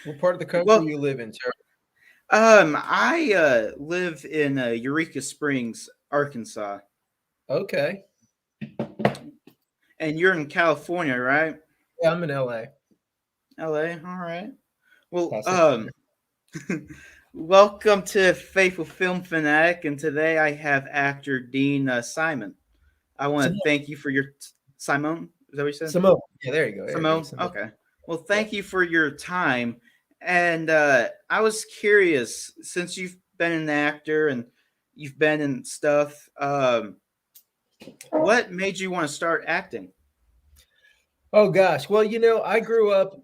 What part of the country Well, you live in, sir? I live in Eureka Springs, Arkansas, Okay. and you're in California, right? Yeah, I'm in LA, LA. All right. Well, Pasadena. welcome to Faithful Film Fanatic, and today I have actor Dean Simon. I want to Simone. thank you for your Simone. Is that what you said? Simone. Yeah, there you go. There you go. Simone. Simone. Okay. Well, Yeah. thank you for your time. And I was curious, since you've been an actor and you've been in stuff, what made you want to start acting? Oh gosh. Well, I grew up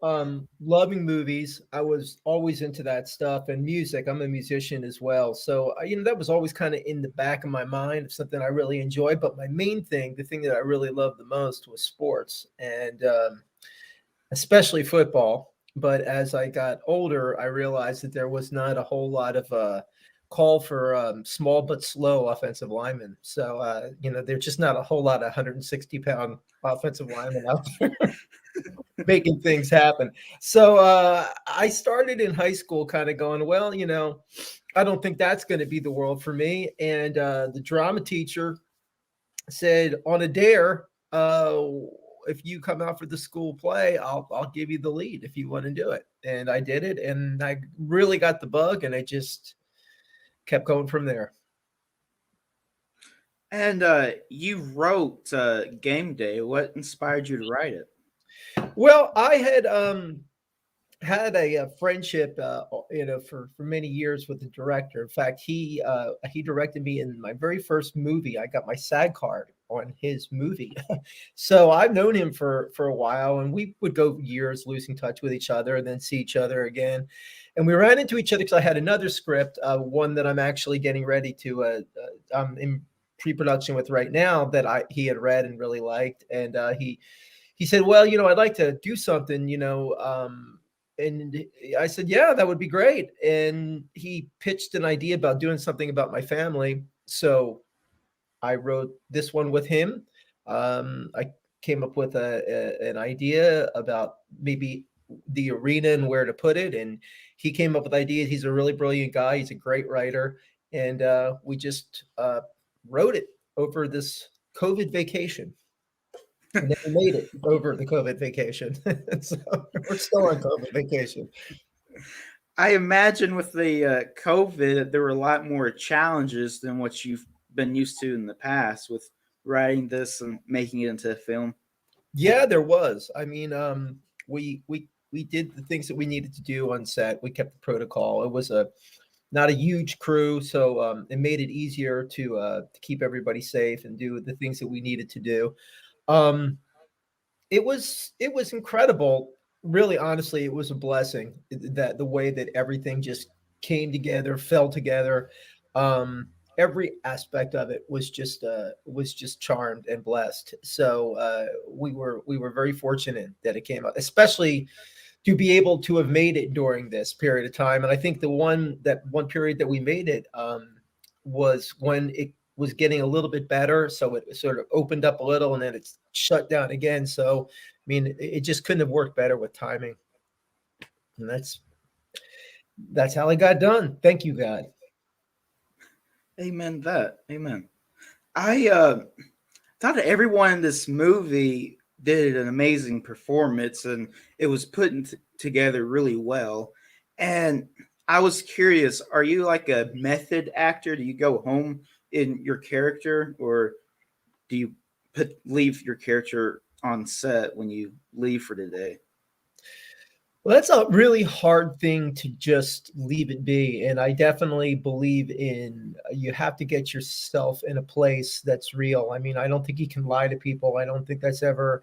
loving movies. I was always into that stuff and music. I'm a musician as well. So, that was always kind of in the back of my mind, something I really enjoyed. But my main thing, the thing that I really loved the most was sports and especially football. But as I got older, I realized that there was not a whole lot of call for small but slow offensive linemen. So, there's just not a whole lot of 160-pound offensive linemen out there making things happen. So I started in high school kind of going, well, I don't think that's going to be the world for me. And the drama teacher said, on a dare, if you come out for the school play, I'll give you the lead if you want to do it. And I did it, and I really got the bug, and I just kept going from there. And you wrote Game Day. What inspired you to write it? Well, I had a friendship, for many years with the director. In fact, he directed me in my very first movie. I got my SAG card on his movie, so I've known him for a while, and we would go years losing touch with each other, and then see each other again. And we ran into each other because I had another script, one that I'm actually getting ready to. I'm in pre-production with right now that he had read and really liked, and he said, "Well, I'd like to do something, and I said, "Yeah, that would be great." And he pitched an idea about doing something about my family. So I wrote this one with him. I came up with an idea about maybe the arena and where to put it. And he came up with ideas. He's a really brilliant guy. He's a great writer. And we just wrote it over this COVID vacation. And then we made it over the COVID vacation. So we're still on COVID vacation. I imagine with the COVID, there were a lot more challenges than what you've been used to in the past with writing this and making it into a film. Yeah, there was. I mean, we did the things that we needed to do on set. We kept the protocol. It was a not a huge crew, so it made it easier to keep everybody safe and do the things that we needed to do. Um, it was incredible. Really, honestly, it was a blessing that the way that everything just came together, fell together. Every aspect of it was just charmed and blessed. So we were very fortunate that it came out, especially to be able to have made it during this period of time. And I think that one period that we made it was when it was getting a little bit better. So it sort of opened up a little and then it's shut down again. So, I mean, it just couldn't have worked better with timing. And that's how it got done. Thank you, God. Amen. That. Amen. I thought that everyone in this movie did an amazing performance, and it was together really well. And I was curious: are you like a method actor? Do you go home in your character, or do you leave your character on set when you leave for the day? Well, that's a really hard thing to just leave it be. And I definitely believe in you have to get yourself in a place that's real. I mean, I don't think you can lie to people. I don't think that's ever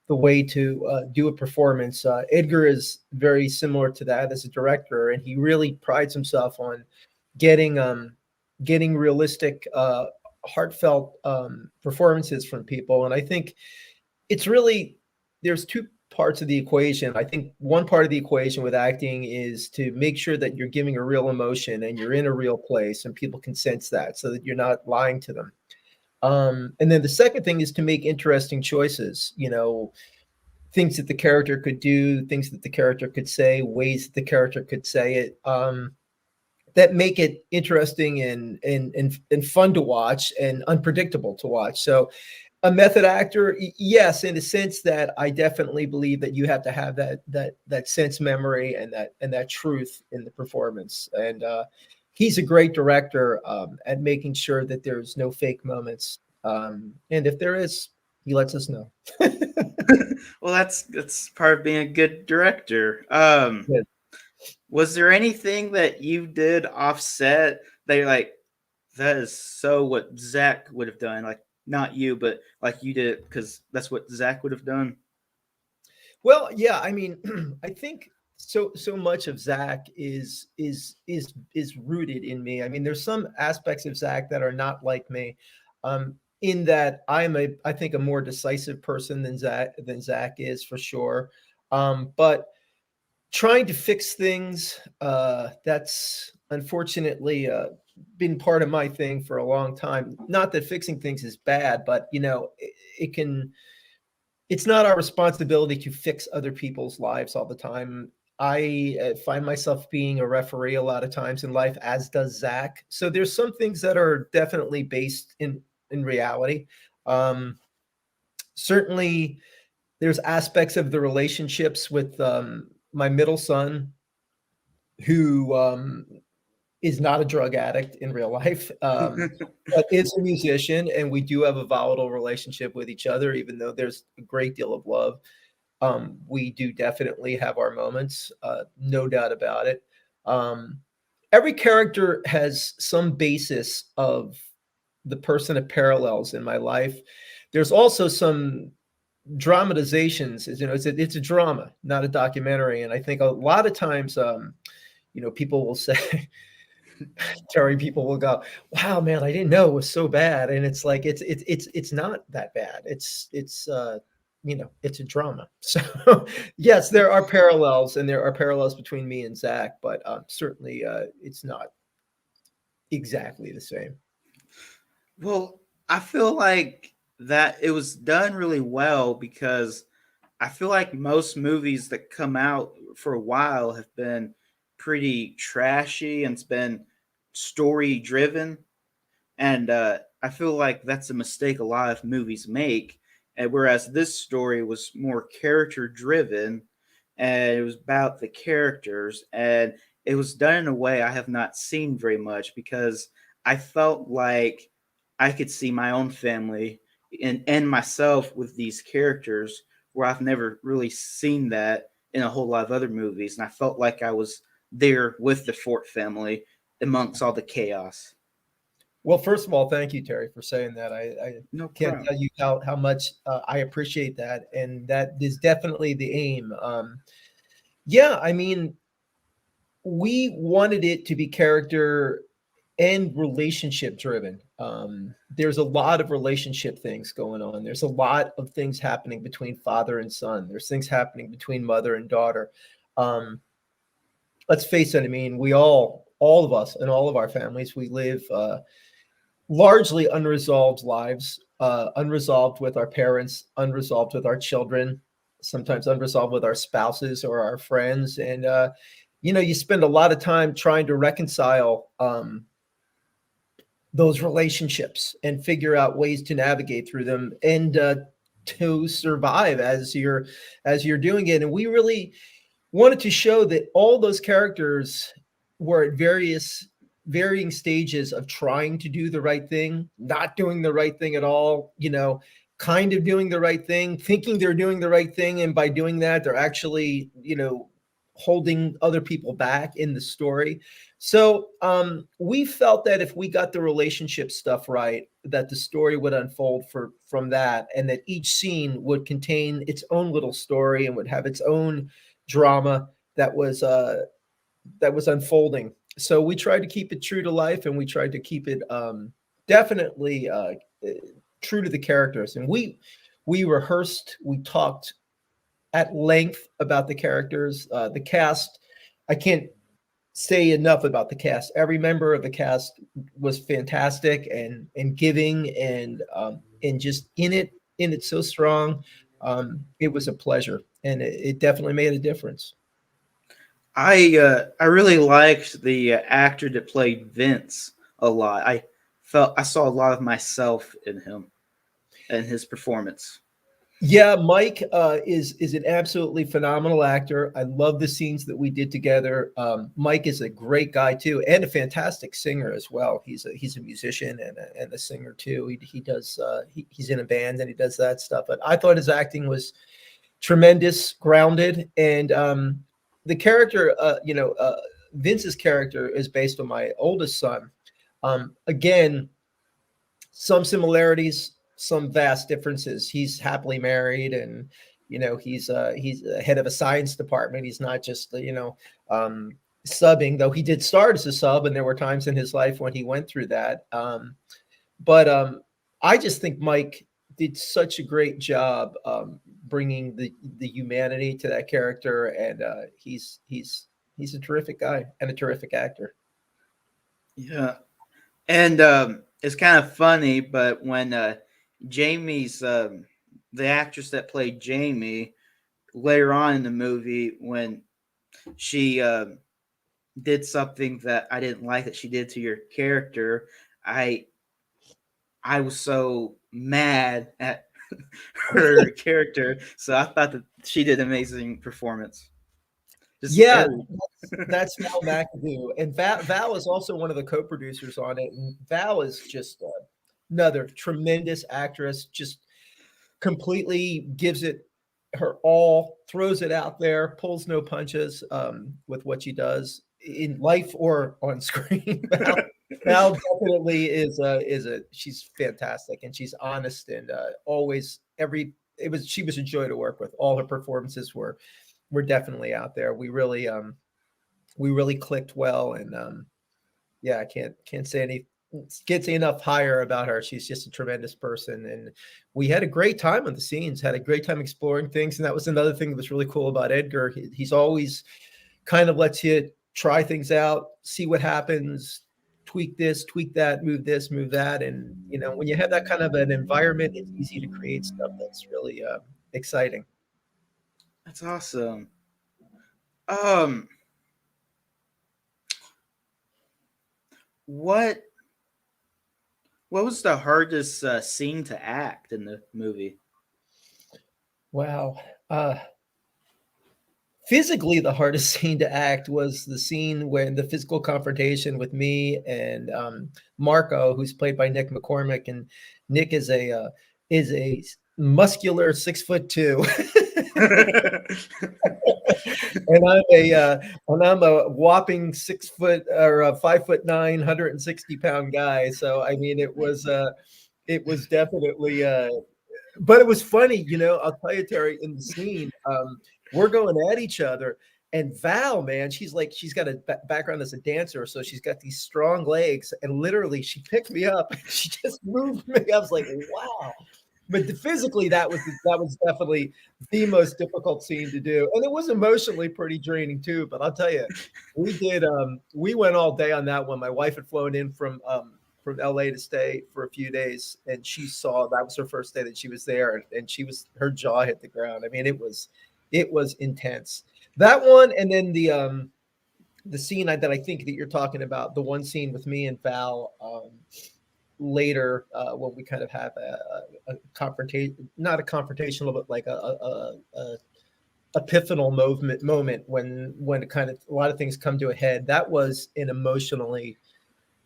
the way to do a performance. Edgar is very similar to that as a director, and he really prides himself on getting getting realistic, heartfelt performances from people. And I think it's really there's two parts of the equation. I think one part of the equation with acting is to make sure that you're giving a real emotion and you're in a real place and people can sense that so that you're not lying to them. And then the second thing is to make interesting choices. things that the character could do, things that the character could say, ways that the character could say it, that make it interesting and fun to watch and unpredictable to watch. So a method actor, yes, in the sense that I definitely believe that you have to have that sense memory and that truth in the performance. And he's a great director at making sure that there's no fake moments. And if there is, he lets us know. Well, that's part of being a good director. Yeah. Was there anything that you did offset that you're like, that is so what Zach would have done? Like, not you, but like you did it because that's what Zach would have done. Well, yeah, I mean, I think so much of Zach is rooted in me. I mean, there's some aspects of Zach that are not like me, in that I think a more decisive person than Zach is for sure. But trying to fix things, that's unfortunately been part of my thing for a long time. Not that fixing things is bad, but it can it's not our responsibility to fix other people's lives all the time. I find myself being a referee a lot of times in life, as does Zach. So there's some things that are definitely based in reality. Um, Certainly, there's aspects of the relationships with my middle son, who is not a drug addict in real life, but is a musician, and we do have a volatile relationship with each other, even though there's a great deal of love. We do definitely have our moments, no doubt about it. Um, every character has some basis of the person it parallels in my life. There's also some dramatizations. It's a drama, not a documentary. And I think a lot of times, people will say, Terry, people will go, "Wow, man, I didn't know it was so bad." And it's like it's not that bad. It's a drama. So yes, there are parallels, and there are parallels between me and Zach, but certainly it's not exactly the same. Well, I feel like that it was done really well because I feel like most movies that come out for a while have been pretty trashy and it's been story driven. And I feel like that's a mistake a lot of movies make. And whereas this story was more character driven, and it was about the characters, and it was done in a way I have not seen very much because I felt like I could see my own family and myself with these characters where I've never really seen that in a whole lot of other movies, and I felt like I was there with the Fort family amongst all the chaos. Well, first of all, thank you, Terry, for saying that. I No can't problem. tell you how much I appreciate that, and that is definitely the aim. Yeah, I mean, we wanted it to be character and relationship driven. There's a lot of relationship things going on. There's a lot of things happening between father and son. There's things happening between mother and daughter. Um, let's face it. I mean, all of us, and all of our families, we live largely unresolved lives, unresolved with our parents, unresolved with our children, sometimes unresolved with our spouses or our friends, and you spend a lot of time trying to reconcile those relationships and figure out ways to navigate through them and to survive as you're doing it. And we really wanted to show that all those characters were at varying stages of trying to do the right thing, not doing the right thing at all, kind of doing the right thing, thinking they're doing the right thing, and by doing that they're actually, holding other people back in the story. So we felt that if we got the relationship stuff right, that the story would unfold from that, and that each scene would contain its own little story and would have its own drama that was unfolding. So we tried to keep it true to life, and we tried to keep it definitely true to the characters. And we rehearsed, we talked at length about the characters, the cast. I can't say enough about the cast. Every member of the cast was fantastic and giving and just in it so strong. it was a pleasure, and it definitely made a difference. I really liked the actor that played Vince a lot. I saw a lot of myself in him and his performance. Yeah, Mike is an absolutely phenomenal actor. I love the scenes that we did together. Mike is a great guy too, and a fantastic singer as well. He's a musician and a singer too. He does he's in a band and he does that stuff. But I thought his acting was tremendous, grounded, and the character, Vince's character is based on my oldest son. Again, some similarities, some vast differences. He's happily married, and he's head of a science department. He's not just subbing, though he did start as a sub, and there were times in his life when he went through that. But I just think Mike did such a great job bringing the humanity to that character, and he's a terrific guy and a terrific actor. Yeah, and it's kind of funny, but when Jamie's the actress that played Jamie later on in the movie, when she did something that I didn't like that she did to your character, I I was so mad at her character, so I thought that she did an amazing performance. Just Yeah, every that's Val McAdoo, and Val is also one of the co-producers on it. And Val is just another tremendous actress. Just completely gives it her all, throws it out there, pulls no punches with what she does in life or on screen. Val definitely is a she's fantastic, and she's honest, and always every it was she was a joy to work with. All her performances were definitely out there. We really clicked well, and yeah, I can't say enough higher about her. She's just a tremendous person, and we had a great time on the scenes. Had a great time exploring things, and that was another thing that was really cool about Edgar. He's always kind of lets you try things out, see what happens, tweak this, tweak that, move this, move that, and when you have that kind of an environment, it's easy to create stuff that's really exciting. That's awesome. Um, what what was the hardest scene to act in the movie? Wow. Physically, the hardest scene to act was the scene when the physical confrontation with me and Marco, who's played by Nick McCormick, and Nick is a muscular 6'2", and I'm a whopping 6 foot or a 5'9", 160 pound guy. So I mean, it was definitely but it was funny, I'll tell you, Terry, in the scene, we're going at each other. And Val, man, she's got a background as a dancer, so she's got these strong legs. And literally, she picked me up. She just moved me. I was like, wow. But physically, that was definitely the most difficult scene to do, and it was emotionally pretty draining too. But I'll tell you, we went all day on that one. My wife had flown in from LA to stay for a few days, and she saw that was her first day that she was there, and her jaw hit the ground. I mean, it was intense. That one, and then the scene that I think that you're talking about, the one scene with me and Val later when we kind of have a confrontation, not a confrontational, but like a epiphanal moment when it kind of a lot of things come to a head. That was an emotionally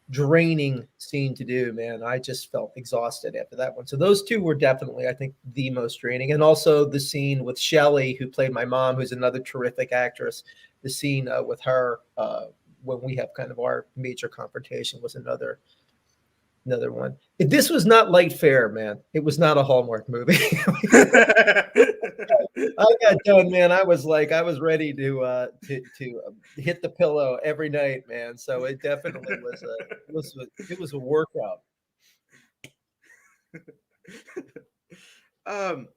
draining scene to do, man. I just felt exhausted after that one. So those two were definitely, I think, the most draining. And also the scene with Shelley, who played my mom, who's another terrific actress. The scene with her when we have kind of our major confrontation was another one. This was not light fare, man. It was not a Hallmark movie. I got done, man. I was ready to hit the pillow every night, man. So it definitely was a workout. um,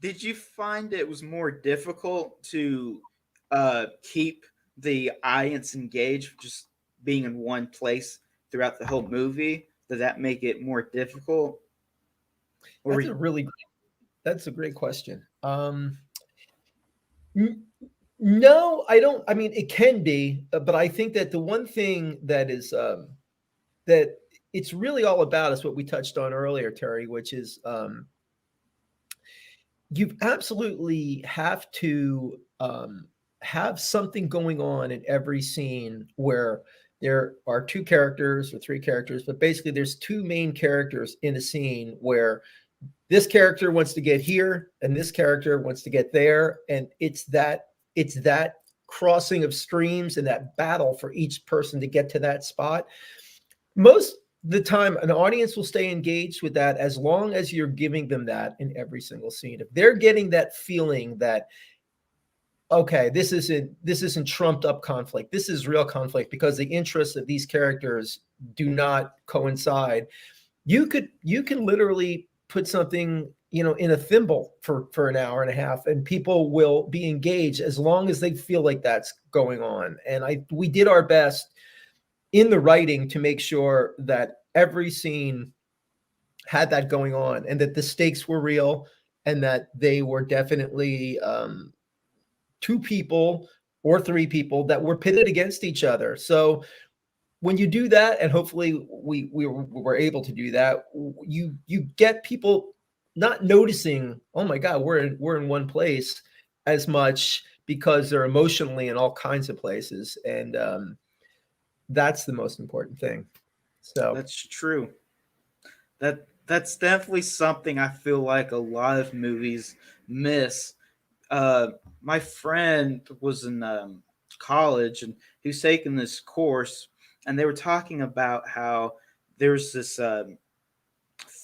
did you find it was more difficult to keep the audience engaged, just being in one place throughout the whole movie? Did that make it more difficult? Or That's a really That's a great question. N- no, I don't. I mean, it can be, but I think that the one thing that is that it's really all about is what we touched on earlier, Terry, which is you absolutely have to have something going on in every scene where there are two characters or three characters, but basically there's two main characters in a scene where this character wants to get here and this character wants to get there, and it's that crossing of streams and that battle for each person to get to that spot. Most the time an audience will stay engaged with that as long as you're giving them that in every single scene. If they're getting that feeling that, okay, this isn't trumped up conflict, this is real conflict because the interests of these characters do not coincide, you can literally put something, in a thimble for an hour and a half, and people will be engaged as long as they feel like that's going on. And I we did our best in the writing to make sure that every scene had that going on, and that the stakes were real, and that they were definitely two people or three people that were pitted against each other. So when you do that, and hopefully we were able to do that, you get people not noticing, oh my God, we're in one place as much, because they're emotionally in all kinds of places, and that's the most important thing. So That's true. That's definitely something I feel like a lot of movies miss. Uh, my friend was in college and he was taking this course, and they were talking about how there's this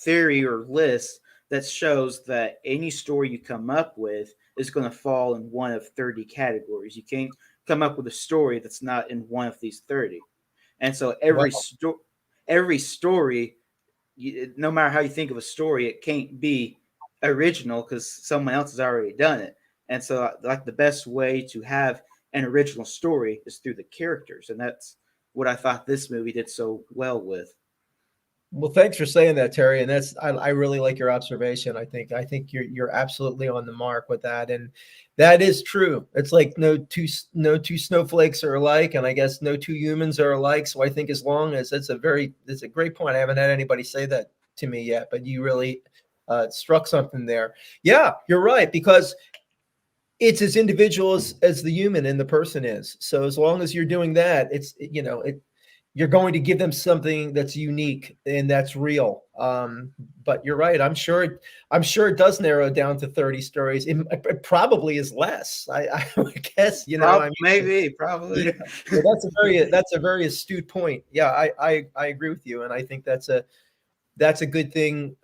theory or list that shows that any story you come up with is going to fall in one of 30 categories. You can't come up with a story that's not in one of these 30. And so wow. every story, no matter how you think of a story, it can't be original because someone else has already done it. And so, like, the best way to have an original story is through the characters, and that's what I thought this movie did so well with. Well, thanks for saying that, Terry. And I really like your observation. I think you're absolutely on the mark with that, and that is true. It's like no two snowflakes are alike, and I guess no two humans are alike. So I think as long as it's a great point. I haven't had anybody say that to me yet, but you really struck something there. Yeah, you're right, because it's as individual as the human and the person is. So as long as you're doing that, you're going to give them something that's unique and that's real. But you're right. I'm sure it does narrow down to 30 stories. It probably is less. I would guess. I mean, Maybe, yeah, probably. yeah, that's a very astute point. Yeah, I agree with you, and I think that's a good thing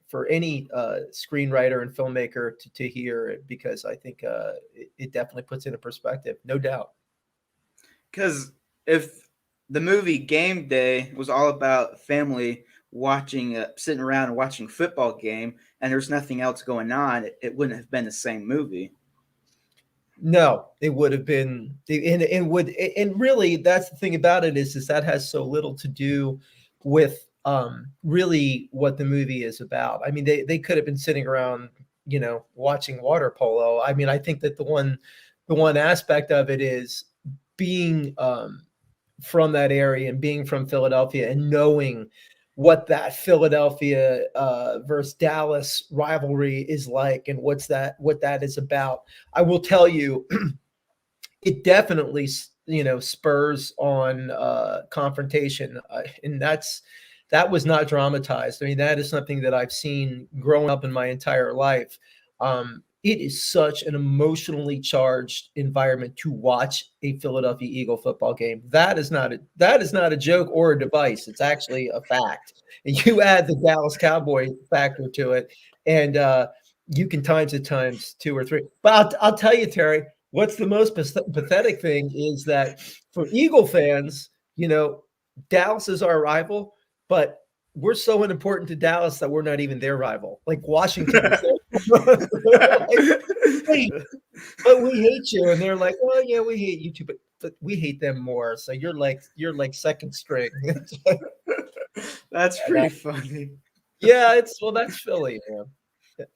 for any screenwriter and filmmaker to hear, because I think it definitely puts it in perspective, no doubt. Because if the movie Game Day was all about family watching, sitting around and watching a football game, and there's nothing else going on, it wouldn't have been the same movie. No, it would have been, and really, that's the thing about it, is that has so little to do with really what the movie is about. I mean, they could have been sitting around, watching water polo. I mean, I think that the one aspect of it is being from that area and being from Philadelphia and knowing what that Philadelphia versus Dallas rivalry is like, and what that is about. I will tell you, it definitely spurs on confrontation, and that was not dramatized. I mean, that is something that I've seen growing up in my entire life. It is such an emotionally charged environment to watch a Philadelphia Eagle football game. That is not a joke or a device. It's actually a fact. And you add the Dallas Cowboy factor to it, and you can times it times two or three. But I'll tell you, Terry, what's the most pathetic thing is that for Eagle fans, Dallas is our rival, but we're so unimportant to Dallas that we're not even their rival. Like Washington is their like, hey, but we hate you, and they're like, well, yeah, we hate you too, but we hate them more. So you're like second string. That's Yeah, pretty funny. yeah, it's well, that's Philly, man.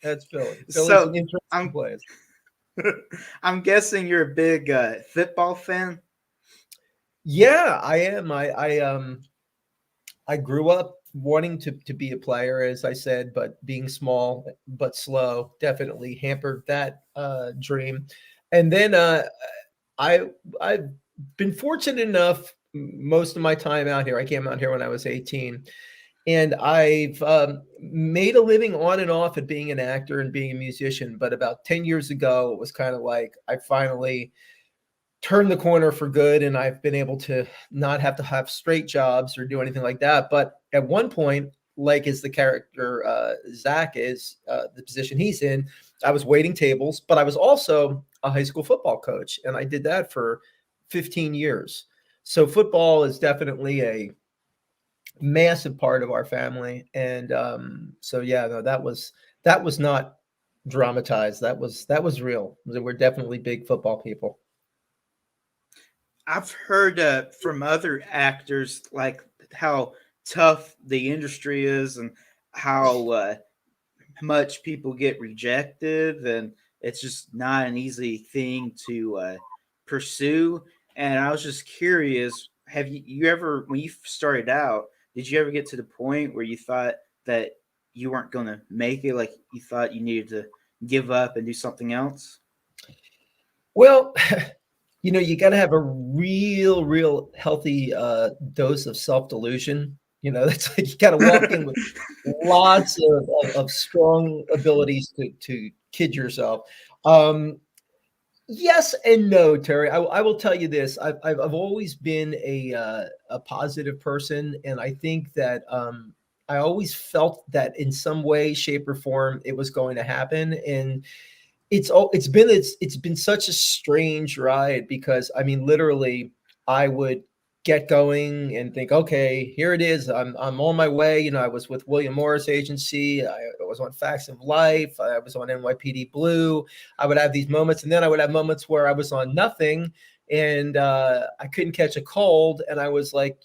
That's Philly. Philly's an So interesting I'm place. I'm guessing you're a big football fan. Yeah, I am. I grew up wanting to be a player, as I said, but being small but slow definitely hampered that dream. And then I I've been fortunate enough most of my time out here. I came out here when I was 18, and I've made a living on and off at being an actor and being a musician. But about 10 years ago, it was kind of like I finally turned the corner for good, and I've been able to not have to have straight jobs or do anything like that. But at one point, like as the character Zach is, the position he's in, I was waiting tables, but I was also a high school football coach, and I did that for 15 years. So football is definitely a massive part of our family, and so yeah, no, that was not dramatized. That was real. We're definitely big football people. I've heard from other actors like how tough the industry is and how much people get rejected, and it's just not an easy thing to pursue. And I was just curious, have you ever, when you started out, did you ever get to the point where you thought that you weren't going to make it, like you thought you needed to give up and do something else? Well, you got to have a real healthy dose of self delusion. That's like you got to walk in with lots of strong abilities to kid yourself. Um, yes and no, Terry. I will tell you this. I've always been a positive person, and I think that I always felt that in some way, shape, or form it was going to happen. And it's been such a strange ride because I mean literally I would get going and think, okay, here it is. I'm on my way. I was with William Morris Agency. I was on Facts of Life. I was on NYPD Blue. I would have these moments, and then I would have moments where I was on nothing, and I couldn't catch a cold, and I was like,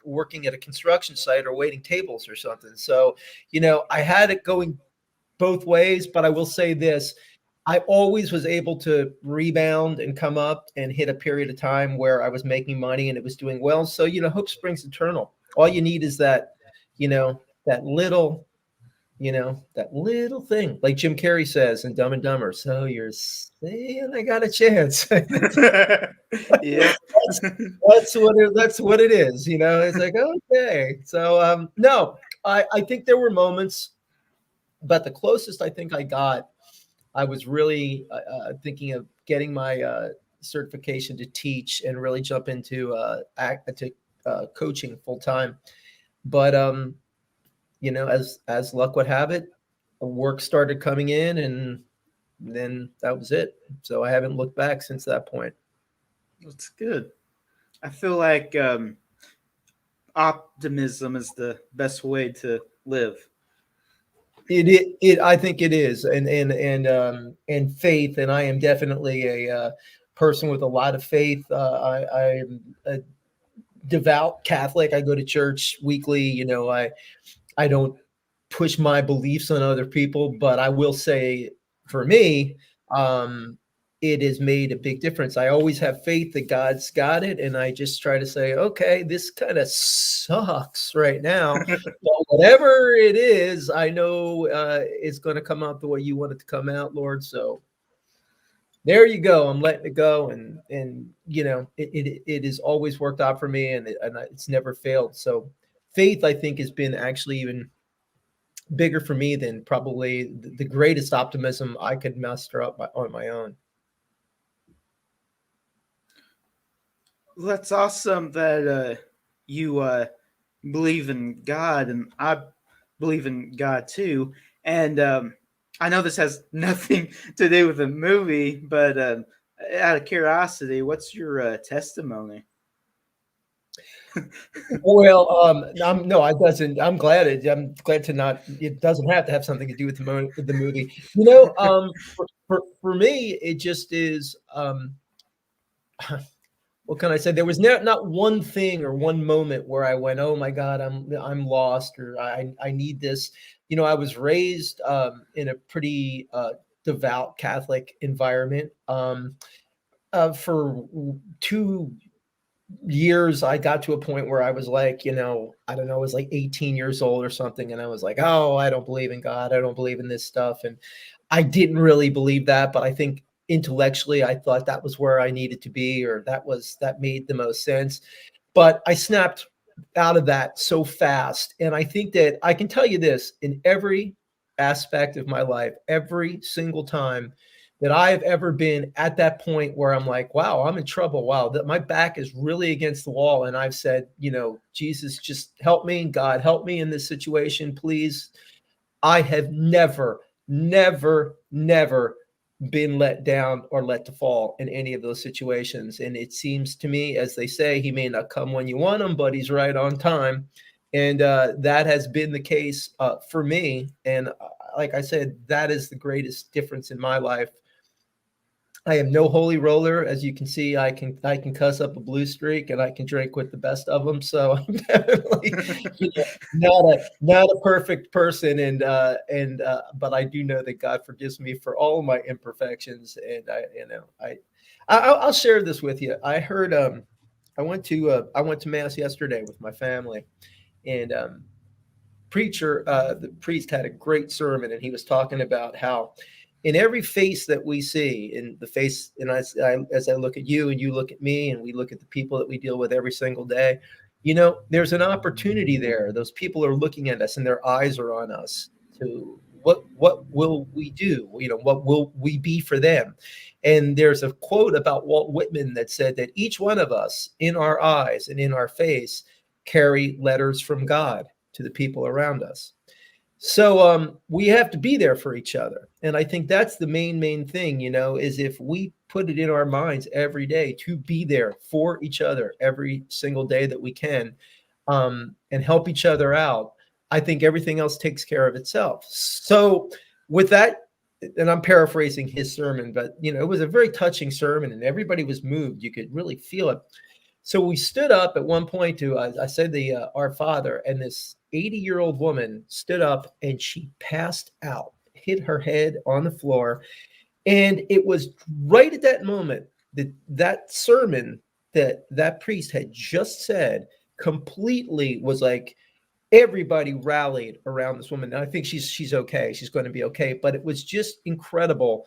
working at a construction site or waiting tables or something. So, I had it going both ways, but I will say this. I always was able to rebound and come up and hit a period of time where I was making money and it was doing well. So, hope springs eternal. All you need is that little, that little thing, like Jim Carrey says in Dumb and Dumber. So you're saying I got a chance. that's, Yep. that's what it is. It's like, okay. So, no, I think there were moments, but the closest I think I got, I was really thinking of getting my certification to teach and really jump into coaching full time. But as luck would have it, work started coming in, and then that was it. So I haven't looked back since that point. That's good. I feel like optimism is the best way to live. I think it is, and faith, and I am definitely a person with a lot of faith. I'm a devout Catholic. I go to church weekly. I don't push my beliefs on other people, but I will say for me, um, it has made a big difference. I always have faith that God's got it, and I just try to say, okay, this kind of sucks right now. But whatever it is, I know it's going to come out the way you want it to come out, Lord. So there you go. I'm letting it go, and it has always worked out for me, and it's never failed. So faith, I think, has been actually even bigger for me than probably the greatest optimism I could muster up on my own. Well, that's awesome that you believe in God, and I believe in God too. And I know this has nothing to do with the movie, but out of curiosity, what's your testimony? Well, no, I doesn't. I'm glad to not. It doesn't have to have something to do with the movie. For me, it just is. what can I say? There was not one thing or one moment where I went, "Oh my God, I'm lost," or I need this. You know, I was raised in a pretty devout Catholic environment. For 2 years, I got to a point where I was like, I don't know, I was like 18 years old or something, and I was like, "Oh, I don't believe in God. I don't believe in this stuff." And I didn't really believe that, but I think intellectually I thought that was where I needed to be, or that made the most sense. But I snapped out of that so fast. And I think that I can tell you this, in every aspect of my life, every single time that I have ever been at that point where I'm like, wow, I'm in trouble. Wow, that my back is really against the wall. And I've said, Jesus, just help me. God, help me in this situation, please. I have never, never, never been let down or let to fall in any of those situations. And it seems to me, as they say, he may not come when you want him, but he's right on time. And that has been the case for me. And like I said, that is the greatest difference in my life. I am no holy roller, as you can see. I can cuss up a blue streak, and I can drink with the best of them. So I'm definitely, not a perfect person, and but I do know that God forgives me for all of my imperfections, and I'll share this with you. I heard I went to mass yesterday with my family, and the priest had a great sermon, and he was talking about how in every face that we see, in the face, and as I look at you and you look at me and we look at the people that we deal with every single day, there's an opportunity there. Those people are looking at us and their eyes are on us. To what will we do? What will we be for them? And there's a quote about Walt Whitman that said that each one of us, in our eyes and in our face, carry letters from God to the people around us. So we have to be there for each other. And I think that's the main thing, is if we put it in our minds every day to be there for each other every single day that we can, and help each other out, I think everything else takes care of itself. So with that, and I'm paraphrasing his sermon, but it was a very touching sermon and everybody was moved. You could really feel it. So we stood up at one point to, I said the Our Father, and this 80-year-old woman stood up and she passed out, hit her head on the floor. And it was right at that moment that that sermon that priest had just said completely was like, everybody rallied around this woman. And I think she's okay. She's going to be okay. But it was just incredible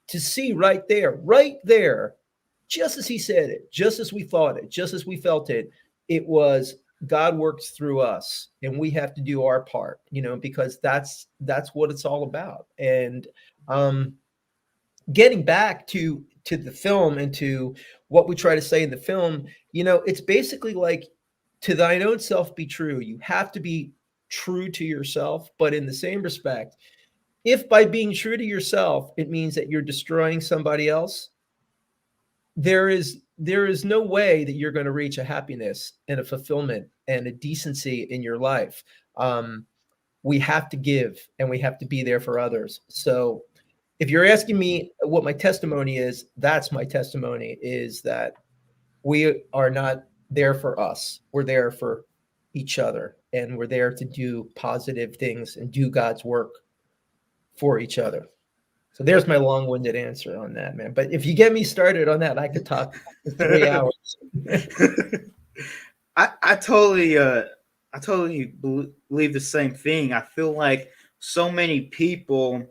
to see right there, just as he said it, just as we thought it, just as we felt it, it was God works through us, and we have to do our part, because that's what it's all about. And um, getting back to the film and to what we try to say in the film, it's basically like, to thine own self be true. You have to be true to yourself, but in the same respect, if by being true to yourself it means that you're destroying somebody else, there is no way that you're going to reach a happiness and a fulfillment and a decency in your life. um, we have to give and we have to be there for others. So if you're asking me what my testimony is, that's my testimony, is that we are not there for us, we're there for each other, and we're there to do positive things and do God's work for each other. So there's my long-winded answer on that, man. But if you get me started on that, I could talk for 3 hours. I totally believe the same thing. I feel like so many people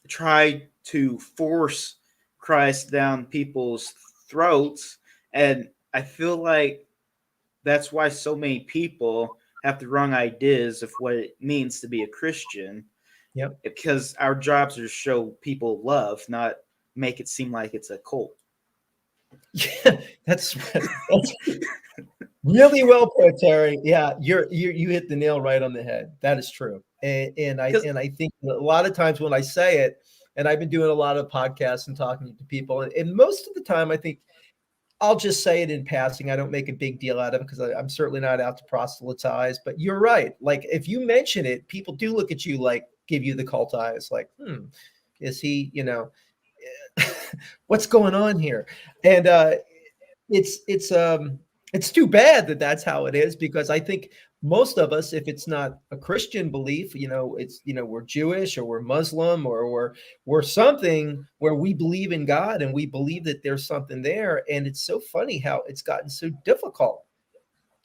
try to force Christ down people's throats, and I feel like that's why so many people have the wrong ideas of what it means to be a Christian. Yep. Because our jobs are to show people love, not make it seem like it's a cult. Yeah, that's really well put, Terry. Yeah, you hit the nail right on the head. That is true. And I think a lot of times when I say it, and I've been doing a lot of podcasts and talking to people, and most of the time I think I'll just say it in passing. I don't make a big deal out of it because I'm certainly not out to proselytize. But you're right. Like if you mention it, people do look at you like, give you the cult eyes, like, is he, what's going on here? And it's too bad that that's how it is, because I think most of us, if it's not a Christian belief, it's, we're Jewish or we're Muslim or we're something where we believe in God and we believe that there's something there. And it's so funny how it's gotten so difficult,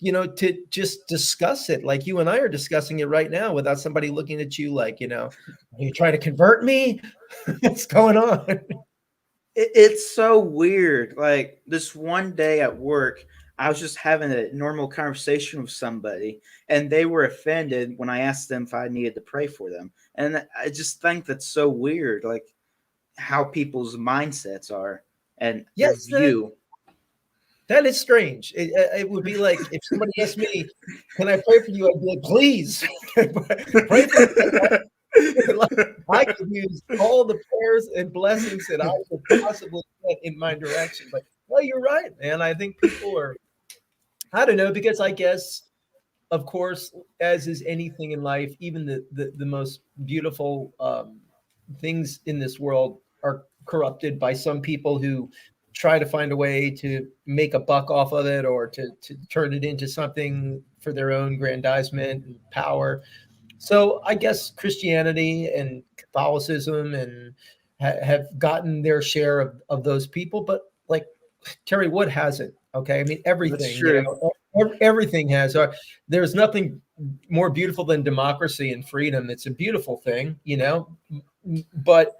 to just discuss it like you and I are discussing it right now without somebody looking at you like, are you trying to convert me? What's going on? It's so weird. Like this one day at work, I was just having a normal conversation with somebody, and they were offended when I asked them if I needed to pray for them. And I just think that's so weird, like how people's mindsets are and their Yes, view. that is strange. It would be like if somebody asked me, "Can I pray for you?" I'd be like, "Please, pray for me." Like, I could use all the prayers and blessings that I could possibly get in my direction. But no, you're right, man. I think people are. I don't know, because I guess, of course, as is anything in life, even the most beautiful things in this world are corrupted by some people who try to find a way to make a buck off of it, or to turn it into something for their own grandizement and power. So I guess Christianity and Catholicism and have gotten their share of those people, but like Terry Wood hasn't. Okay, I mean That's everything, true. everything has. There's nothing more beautiful than democracy and freedom. It's a beautiful thing, but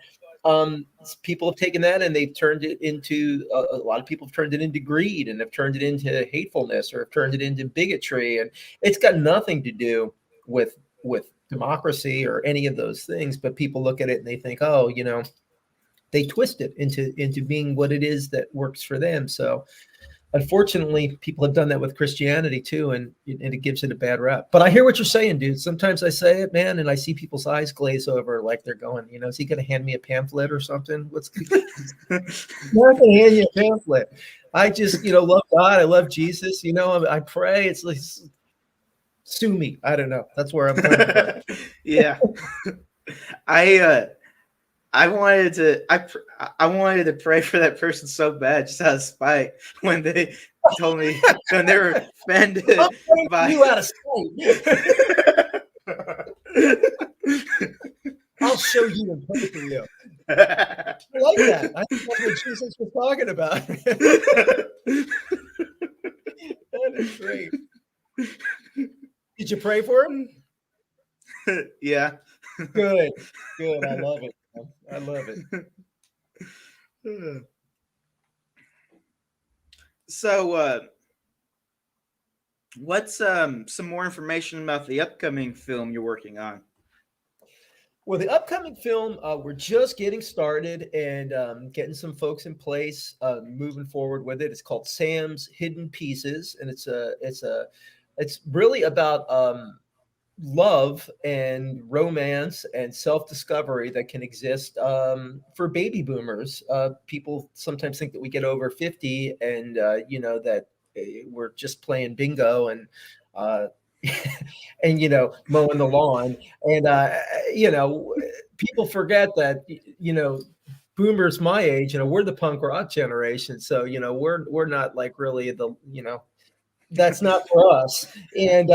people have taken that and they've turned it into a lot of people have turned it into greed and have turned it into hatefulness or have turned it into bigotry, and it's got nothing to do with democracy or any of those things. But people look at it and they think, oh, they twist it into being what it is that works for them. So unfortunately, people have done that with Christianity too, and it gives it a bad rap. But I hear what you're saying, dude. Sometimes I say it, man, and I see people's eyes glaze over, like they're going, is he going to hand me a pamphlet or something? I'm not going to hand you a pamphlet. I just, love God. I love Jesus. I pray. It's like, sue me. I don't know. That's where I'm coming from. Yeah. I I wanted to I wanted to pray for that person so bad, just out of spite, when they told me when they were I'm offended praying for by you out of sight. I'll show you and pray for you. I like that. I think that's what Jesus was talking about. That is great. Did you pray for him? Yeah. Good. Good. I love it. I love it. So, what's some more information about the upcoming film you're working on? Well, the upcoming film, we're just getting started and getting some folks in place, moving forward with it. It's called Sam's Hidden Pieces, and it's really about love and romance and self-discovery that can exist for baby boomers. People sometimes think that we get over 50 and that we're just playing bingo and uh, and mowing the lawn, and people forget that boomers my age, we're the punk rock generation, so we're not like really that's not for us. And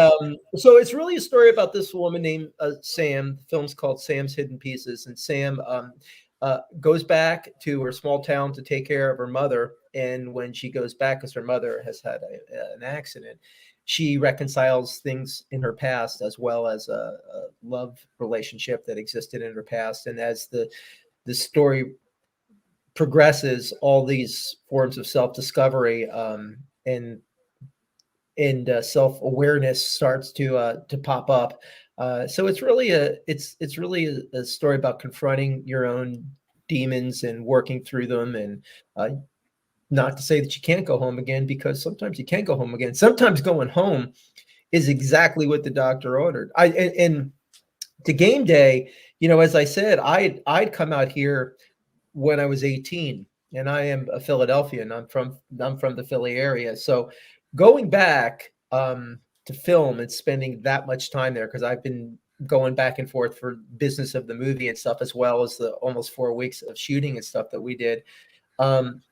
so it's really a story about this woman named Sam. The film's called Sam's Hidden Pieces. And Sam goes back to her small town to take care of her mother. And when she goes back, because her mother has had an accident, she reconciles things in her past as well as a love relationship that existed in her past. And as the story progresses, all these forms of self-discovery and self-awareness starts to pop up. So it's really a story about confronting your own demons and working through them, and not to say that you can't go home again, because sometimes you can't go home again. Sometimes going home is exactly what the doctor ordered. And to game day, as I said, I'd come out here when I was 18, and I am a Philadelphian. I'm from the Philly area. So going back to film and spending that much time there, because I've been going back and forth for business of the movie and stuff, as well as the almost 4 weeks of shooting and stuff that we did. Um,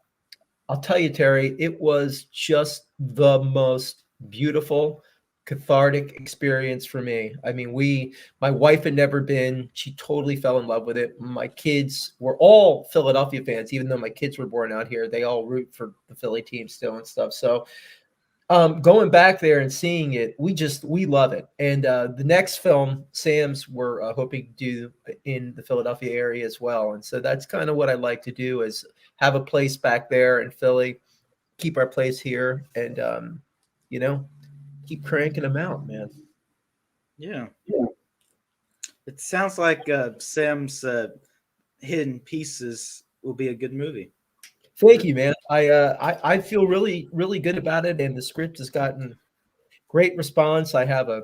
I'll tell you, Terry, it was just the most beautiful, cathartic experience for me. I mean, my wife had never been. She totally fell in love with it. My kids were all Philadelphia fans, even though my kids were born out here. They all root for the Philly team still and stuff. So going back there and seeing it, we love it. And the next film, Sam's, we're hoping to do in the Philadelphia area as well. And so that's kind of what I like to do is have a place back there in Philly, keep our place here, and you know, keep cranking them out, man. Yeah. It sounds like Sam's Hidden Pieces will be a good movie. Thank you, man. I feel really good about it, and the script has gotten great response. I have a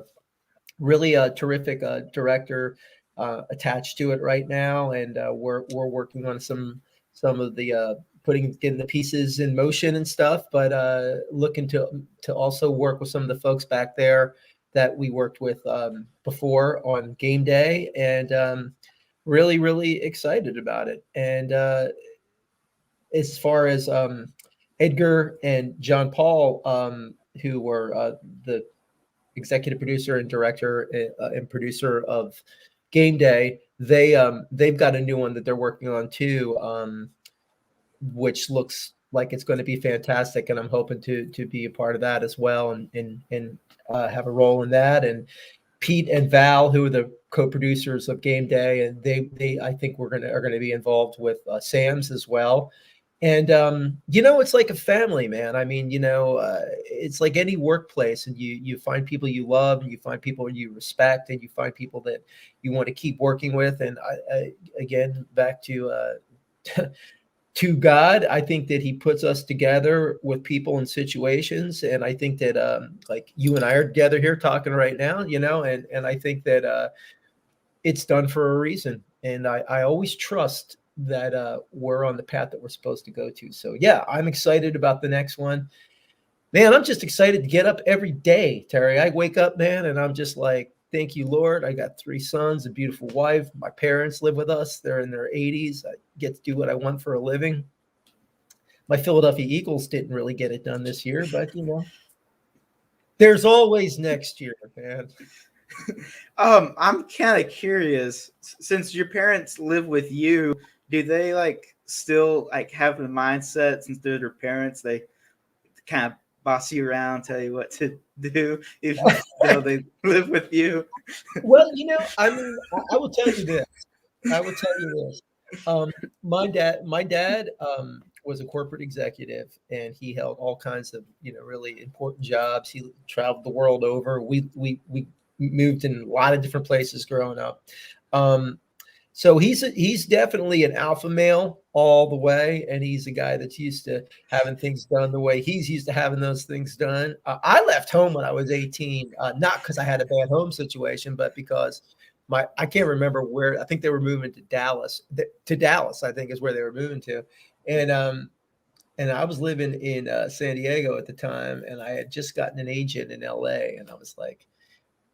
really terrific director attached to it right now, and we're working on some of the getting the pieces in motion and stuff. But looking to also work with some of the folks back there that we worked with before on game day, and really excited about it. And as far as Edgar and John Paul, who were the executive producer and director and producer of Game Day, they've got a new one that they're working on too, which looks like it's going to be fantastic, and I'm hoping to be a part of that as well, and have a role in that. And Pete and Val, who are the co-producers of Game Day, and they I think are gonna be involved with Sam's as well. And it's like a family, man. I mean, it's like any workplace, and you find people you love, and you find people you respect, and you find people that you want to keep working with. And I again, back to to God, I think that He puts us together with people and situations, and I think that like you and I are together here talking right now, and I think that it's done for a reason. And I always trust that we're on the path that we're supposed to go to. So yeah, I'm excited about the next one. Man, I'm just excited to get up every day, Terry. I wake up, man, and I'm just like, thank you, Lord. I got 3 sons, a beautiful wife. My parents live with us. They're in their 80s. I get to do what I want for a living. My Philadelphia Eagles didn't really get it done this year, but there's always next year, man. I'm kind of curious, since your parents live with you, do they like still like have the mindset, since they're their parents, they kind of boss you around, tell you what to do, even though they live with you? Well, I mean, I will tell you this. I will tell you this. My dad was a corporate executive, and he held all kinds of really important jobs. He traveled the world over. We moved in a lot of different places growing up. Um, so he's definitely an alpha male all the way, and he's a guy that's used to having things done the way he's used to having those things done. I left home when I was 18, not because I had a bad home situation, but because I can't remember where. I think they were moving to Dallas. To Dallas, I think is where they were moving to, and I was living in San Diego at the time, and I had just gotten an agent in LA, and I was like,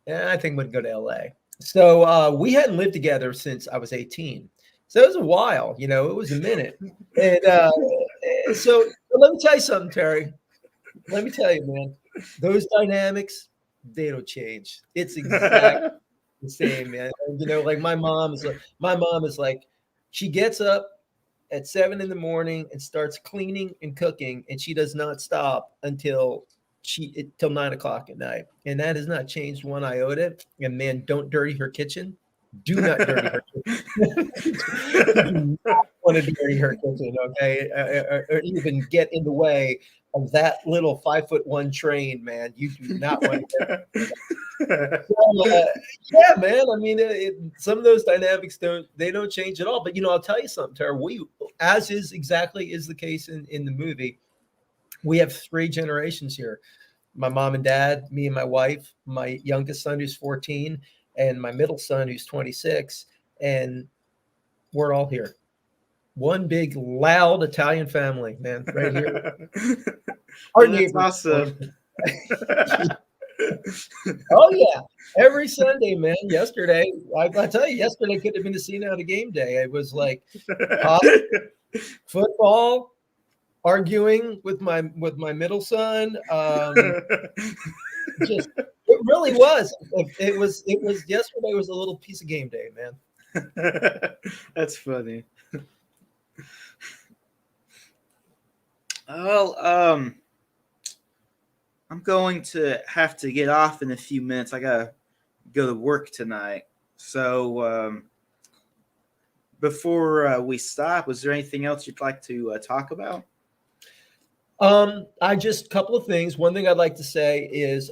I think I'm going to go to LA. So we hadn't lived together since I was 18. So it was a while, it was a minute. And so let me tell you something, Terry. Let me tell you, man, those dynamics, they don't change. It's exactly the same, man. And, like my mom is like, she gets up at 7 in the morning and starts cleaning and cooking, and she does not stop till 9 o'clock at night. And that has not changed one iota. And man, don't dirty her kitchen. Do not dirty her kitchen. You do not want to dirty her kitchen, okay? Or even get in the way of that little 5'1" train, man. You do not want to get yeah, man. I mean, some of those dynamics don't change at all. But I'll tell you something, Tara. As is exactly is the case in the movie, we have 3 generations here. My mom and dad, me and my wife, my youngest son who's 14, and my middle son who's 26, and we're all here. One big, loud Italian family, man, right here. Our That's neighbors. awesome. Oh yeah, every Sunday, man. Yesterday, I tell you, yesterday could have been the scene out of Game Day. It was like football, arguing with my middle son. Just it really was. It was yesterday was a little piece of game day, man. That's funny. Well, I'm going to have to get off in a few minutes. I gotta go to work tonight. So before we stop, was there anything else you'd like to talk about? I just couple of things. One thing I'd like to say is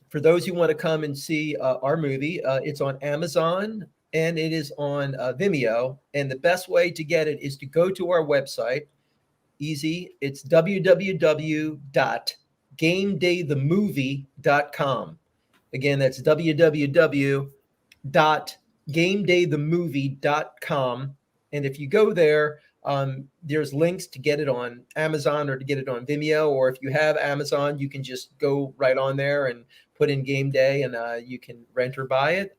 for those who want to come and see our movie, it's on Amazon and it is on Vimeo. And the best way to get it is to go to our website. Easy. It's www.gamedaythemovie.com. Again, that's www.gamedaythemovie.com. And if you go there, there's links to get it on Amazon or to get it on Vimeo. Or if you have Amazon, you can just go right on there and put in Game Day and you can rent or buy it.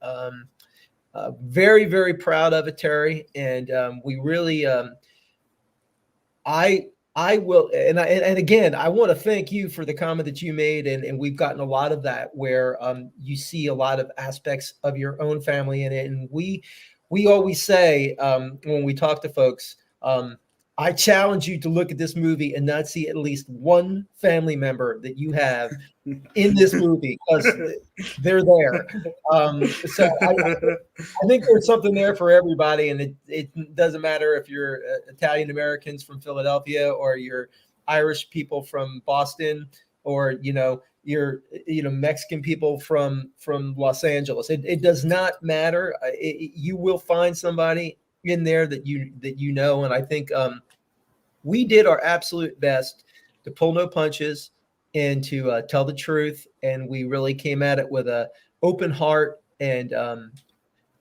Very, very proud of it, Terry. And we really, I will, and again, I want to thank you for the comment that you made, and we've gotten a lot of that where you see a lot of aspects of your own family in it, and we always say when we talk to folks, I challenge you to look at this movie and not see at least one family member that you have in this movie because they're there. I think there's something there for everybody, and it doesn't matter if you're Italian Americans from Philadelphia or you're Irish people from Boston or you're Mexican people from Los Angeles. It does not matter. You will find somebody in there that you know, and I think we did our absolute best to pull no punches and to tell the truth, and we really came at it with a open heart and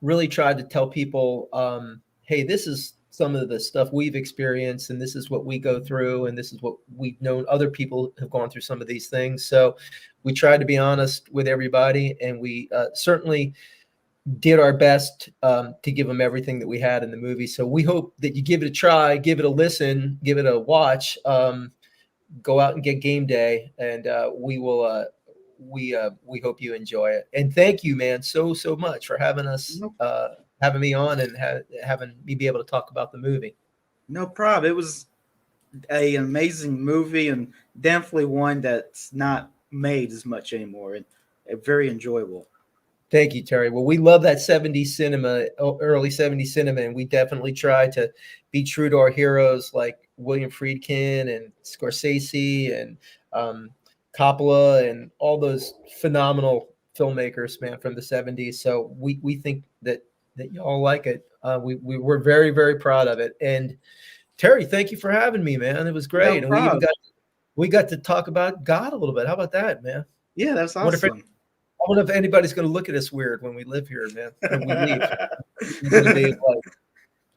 really tried to tell people, hey, this is some of the stuff we've experienced, and this is what we go through, and this is what we've known other people have gone through some of these things. So we tried to be honest with everybody, and we certainly did our best to give them everything that we had in the movie. So we hope that you give it a try, give it a listen, give it a watch. Go out and get Game Day, and we will. We hope you enjoy it, and thank you, man, so much for having us, having me on, and having me be able to talk about the movie. No problem. It was an amazing movie, and definitely one that's not made as much anymore, and very enjoyable. Thank you, Terry. Well, we love that 70s cinema, early 70s cinema, and we definitely try to be true to our heroes like William Friedkin and Scorsese and Coppola and all those phenomenal filmmakers, man, from the 70s. So we think that y'all like it. We're very, very proud of it. And Terry, thank you for having me, man. It was great. No And problem. we got to talk about God a little bit. How about that, man? Yeah, that's I awesome. wonder if anybody's going to look at us weird when we live here, man. When we leave, we're going to be like,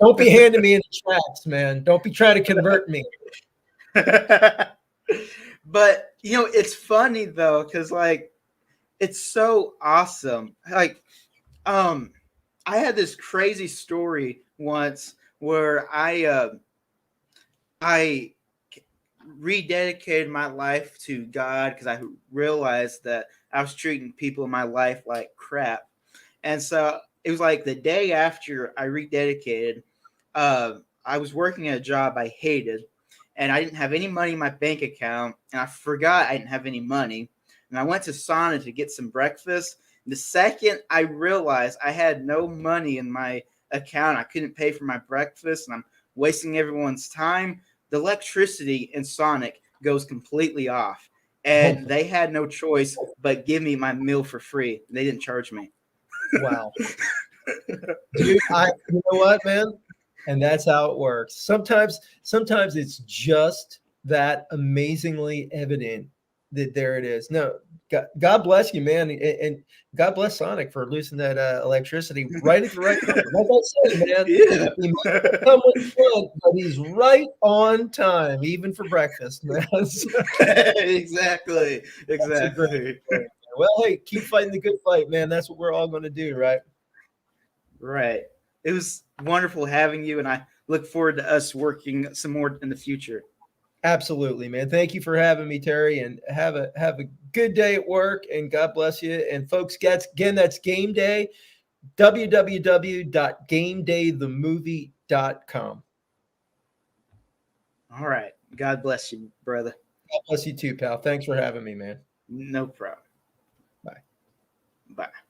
don't be handing me in the tracks, man. Don't be trying to convert me. But it's funny though, because like it's so awesome. Like, I had this crazy story once where I rededicated my life to God because I realized that I was treating people in my life like crap. And so it was like the day after I rededicated, I was working at a job I hated, and I didn't have any money in my bank account, and I forgot I didn't have any money. And I went to Sonic to get some breakfast. And the second I realized I had no money in my account, I couldn't pay for my breakfast, and I'm wasting everyone's time, the electricity in Sonic goes completely off. And they had no choice but give me my meal for free. They didn't charge me. Wow. Dude, you know what, man? And that's how it works. Sometimes it's just that amazingly evident that there it is. No, God bless you, man, and God bless Sonic for losing that electricity right at the right time. Like I said, man, Yeah. he may come with fun, but he's right on time, even for breakfast, man. Exactly. That's a great Exactly. story, man. Well, hey, keep fighting the good fight, man. That's what we're all going to do, right? Right. It was wonderful having you, and I look forward to us working some more in the future. Absolutely, man. Thank you for having me, Terry, and have a good day at work. And God bless you. And folks, again, that's game day. www.gamedaythemovie.com. All right. God bless you, brother. God bless you too, pal. Thanks for having me, man. No problem.